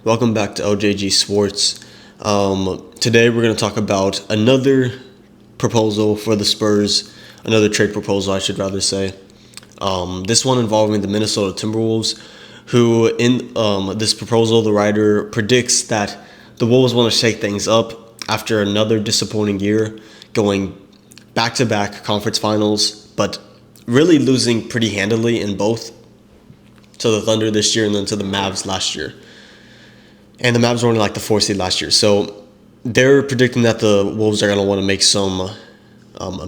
Welcome back to OJG Sports. Today we're going to talk about another proposal for the Spurs, another trade proposal, I should rather say. This one involving the Minnesota Timberwolves, who in this proposal, the writer predicts that the Wolves want to shake things up after another disappointing year, going back-to-back conference finals, but really losing pretty handily in both, to the Thunder this year and then to the Mavs last year. And the Mavs were only like the 4th seed last year. So they're predicting that the Wolves are going to want to make some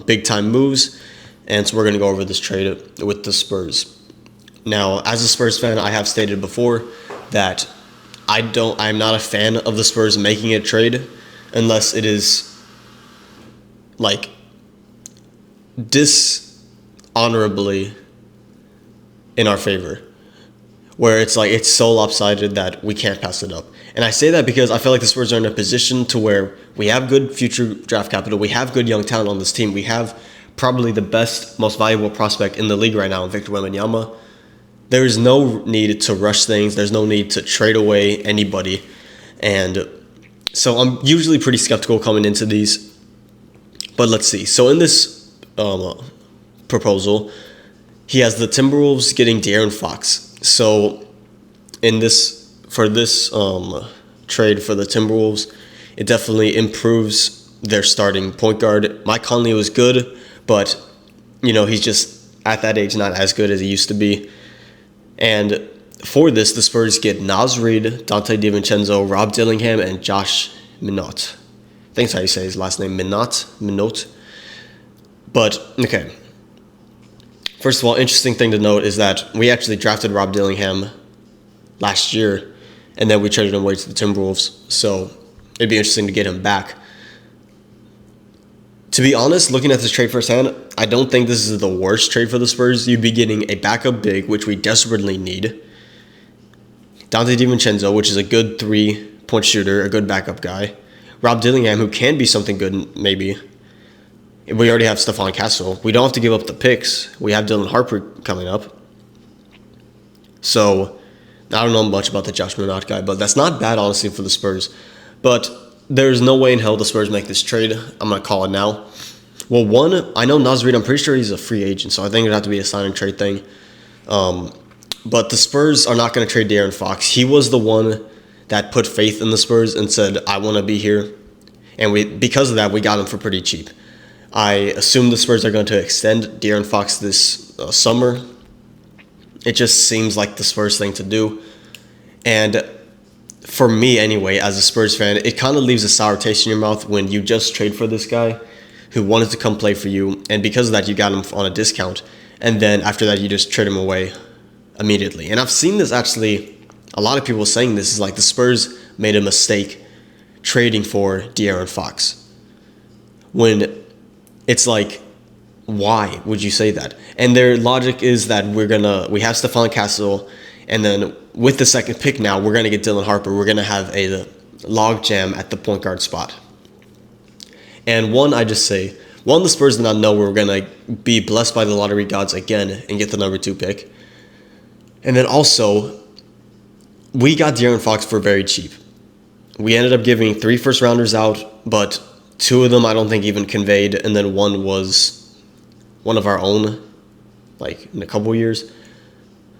big-time moves. And so we're going to go over this trade with the Spurs. Now, as a Spurs fan, I have stated before that I'm not a fan of the Spurs making a trade unless it is like dishonorably in our favor, where it's like it's so lopsided that we can't pass it up. And I say that because I feel like the Spurs are in a position to where we have good future draft capital, we have good young talent on this team, we have probably the best, most valuable prospect in the league right now, Victor Wembanyama. There is no need to rush things. There's no need to trade away anybody. And so I'm usually pretty skeptical coming into these. But let's see. So in this proposal, he has the Timberwolves getting De'Aaron Fox. So in this trade for the Timberwolves, it definitely improves their starting point guard. Mike Conley was good, but he's just at that age not as good as he used to be. And for this, the Spurs get Reid, Dante DiVincenzo, Rob Dillingham, and Josh Minot. I think that's how you say his last name, Minot. But, okay. First of all, interesting thing to note is that we actually drafted Rob Dillingham last year, and then we traded him away to the Timberwolves. So it'd be interesting to get him back. To be honest, looking at this trade firsthand, I don't think this is the worst trade for the Spurs. You'd be getting a backup big, which we desperately need. Dante DiVincenzo, which is a good three-point shooter, a good backup guy. Rob Dillingham, who can be something good, maybe. We already have Stephon Castle. We don't have to give up the picks. We have Dylan Harper coming up. So I don't know much about the Josh Minot guy, but that's not bad, honestly, for the Spurs. But there's no way in hell the Spurs make this trade. I'm going to call it now. Well, one, I know Reid, I'm pretty sure he's a free agent, so I think it'd have to be a sign and trade thing. But the Spurs are not going to trade De'Aaron Fox. He was the one that put faith in the Spurs and said, I want to be here. And because of that, we got him for pretty cheap. I assume the Spurs are going to extend De'Aaron Fox this summer. It just seems like the Spurs thing to do. And for me, anyway, as a Spurs fan, it kind of leaves a sour taste in your mouth when you just trade for this guy who wanted to come play for you. And because of that, you got him on a discount. And then after that, you just trade him away immediately. And I've seen this actually, a lot of people saying this is like the Spurs made a mistake trading for De'Aaron Fox. When it's like, why would you say that? And their logic is that we have Stephon Castle, and then with the second pick now, we're going to get Dylan Harper. We're going to have a logjam at the point guard spot. And the Spurs did not know we were going to be blessed by the lottery gods again and get the number 2 pick. And then also, we got De'Aaron Fox for very cheap. We ended up giving 3 first-rounders out, but 2 of them I don't think even conveyed, and then 1 was one of our own, like in a couple years.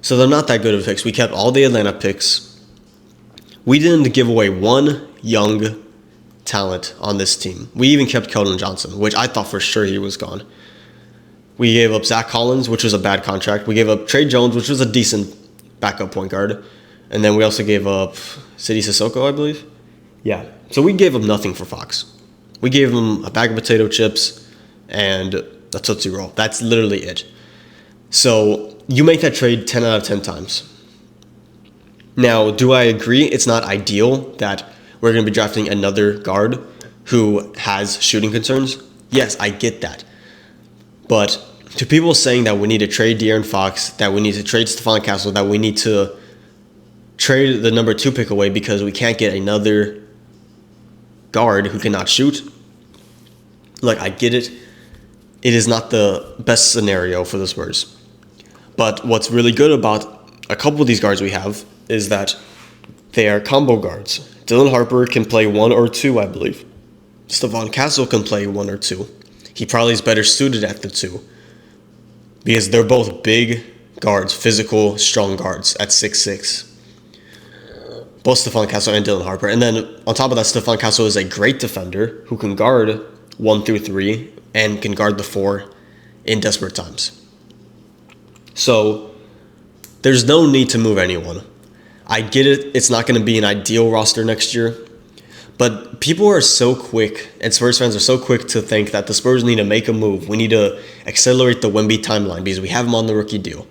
So they're not that good of picks. We kept all the Atlanta picks. We didn't give away one young talent on this team. We even kept Keldon Johnson, which I thought for sure he was gone. We gave up Zach Collins, which was a bad contract. We gave up Trey Jones, which was a decent backup point guard. And then we also gave up Sidi Sissoko, I believe. Yeah. So we gave up nothing for Fox. We gave him a bag of potato chips and a Tootsie Roll. That's literally it. So you make that trade 10 out of 10 times. Now, do I agree it's not ideal that we're going to be drafting another guard who has shooting concerns? Yes, I get that. But to people saying that we need to trade De'Aaron Fox, that we need to trade Stephon Castle, that we need to trade the number 2 pick away because we can't get another guard who cannot shoot. Look, I get it. It is not the best scenario for the Spurs. But what's really good about a couple of these guards we have is that They are combo guards. Dylan Harper can play 1 or 2, I believe. Stephon Castle can play 1 or 2. He probably is better suited at the 2 because they're both big guards, physical, strong guards at 6'6". Both Stephon Castle and Dylan Harper. And then on top of that, Stephon Castle is a great defender who can guard 1 through 3 and can guard the 4 in desperate times. So there's no need to move anyone. I get it. It's not going to be an ideal roster next year. But people are so quick, and Spurs fans are so quick to think that the Spurs need to make a move. We need to accelerate the Wemby timeline because we have him on the rookie deal.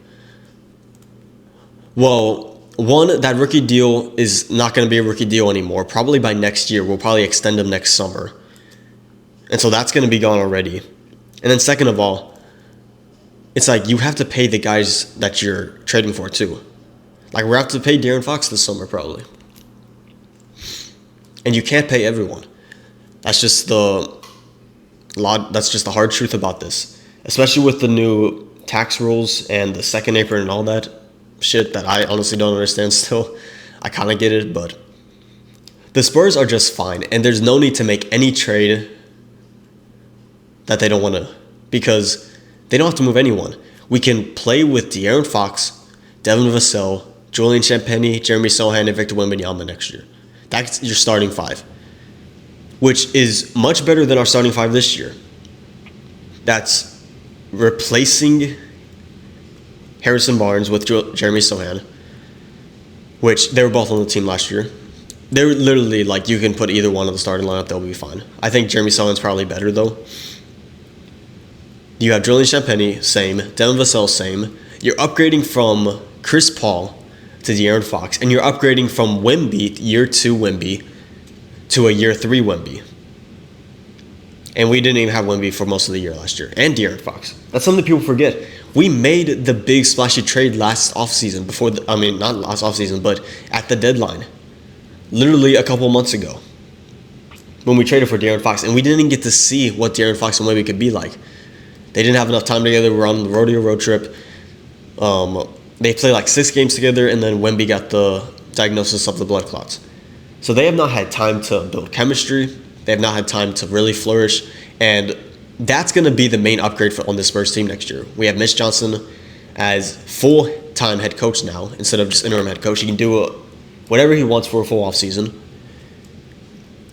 Well, one, that rookie deal is not going to be a rookie deal anymore. Probably by next year. We'll probably extend him next summer. And so that's going to be gone already. And then second of all, it's like you have to pay the guys that you're trading for too. Like we're going to have to pay De'Aaron Fox this summer probably. And you can't pay everyone. That's just the hard truth about this. Especially with the new tax rules and the second apron and all that shit that I honestly don't understand still. I kind of get it, but the Spurs are just fine. And there's no need to make any trade that they don't want to, because they don't have to move anyone. We can play with De'Aaron Fox, Devin Vassell, Julian Champagnie, Jeremy Sohan, and Victor Wembanyama next year. That's your starting 5, which is much better than our starting 5 this year. That's replacing Harrison Barnes with Jeremy Sohan, which they were both on the team last year. They're literally like you can put either one of the starting lineup, they'll be fine. I think Jeremy Sohan's probably better though. You have Julian Champagnie, same. Devin Vassell, same. You're upgrading from Chris Paul to De'Aaron Fox, and you're upgrading from Wemby, year 2 Wemby, to a year 3 Wemby. And we didn't even have Wemby for most of the year last year, and De'Aaron Fox. That's something people forget. We made the big splashy trade last offseason, not last offseason, but at the deadline. Literally a couple months ago, when we traded for De'Aaron Fox, and we didn't even get to see what De'Aaron Fox and Wemby could be like. They didn't have enough time together. We were on the rodeo road trip. They played like 6 games together, and then Wemby got the diagnosis of the blood clots. So they have not had time to build chemistry. They have not had time to really flourish. And that's going to be the main upgrade on the Spurs team next year. We have Mitch Johnson as full-time head coach now instead of just interim head coach. He can do whatever he wants for a full offseason.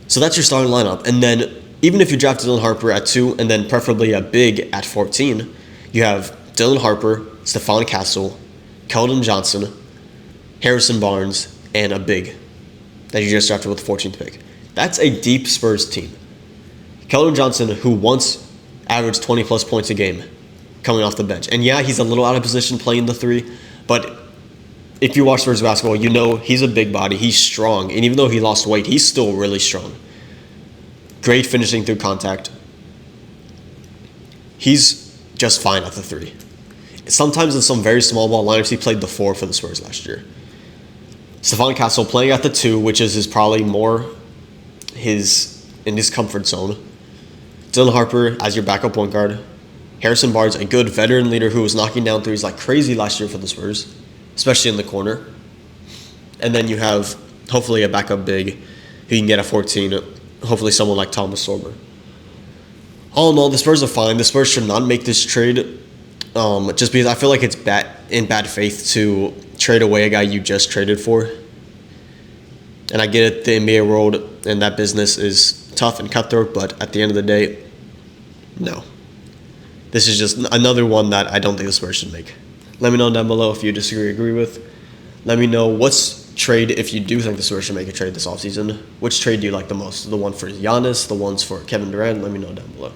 So that's your starting lineup. And then even if you draft Dylan Harper at 2 and then preferably a big at 14, you have Dylan Harper, Stephon Castle, Keldon Johnson, Harrison Barnes, and a big that you just drafted with the 14th pick. That's a deep Spurs team. Keldon Johnson, who once averaged 20-plus points a game coming off the bench. And yeah, he's a little out of position playing the 3, but if you watch Spurs basketball, you know he's a big body. He's strong. And even though he lost weight, he's still really strong. Great finishing through contact. He's just fine at the 3. Sometimes in some very small ball lineups, he played the 4 for the Spurs last year. Stephon Castle playing at the 2, which is probably more in his comfort zone. Dylan Harper as your backup point guard. Harrison Barnes, a good veteran leader who was knocking down threes like crazy last year for the Spurs, especially in the corner. And then you have hopefully a backup big who you can get at 14, hopefully someone like Thomas Sorber. All in all, the Spurs are fine. The Spurs should not make this trade. Just because I feel like it's in bad faith to trade away a guy you just traded for. And I get it, the NBA world and that business is tough and cutthroat, but at the end of the day, no. This is just another one that I don't think the Spurs should make. Let me know down below if you disagree or agree with. Let me know what's trade, if you do think the Spurs should make a trade this offseason. Which trade do you like the most? The one for Giannis, the ones for Kevin Durant? Let me know down below.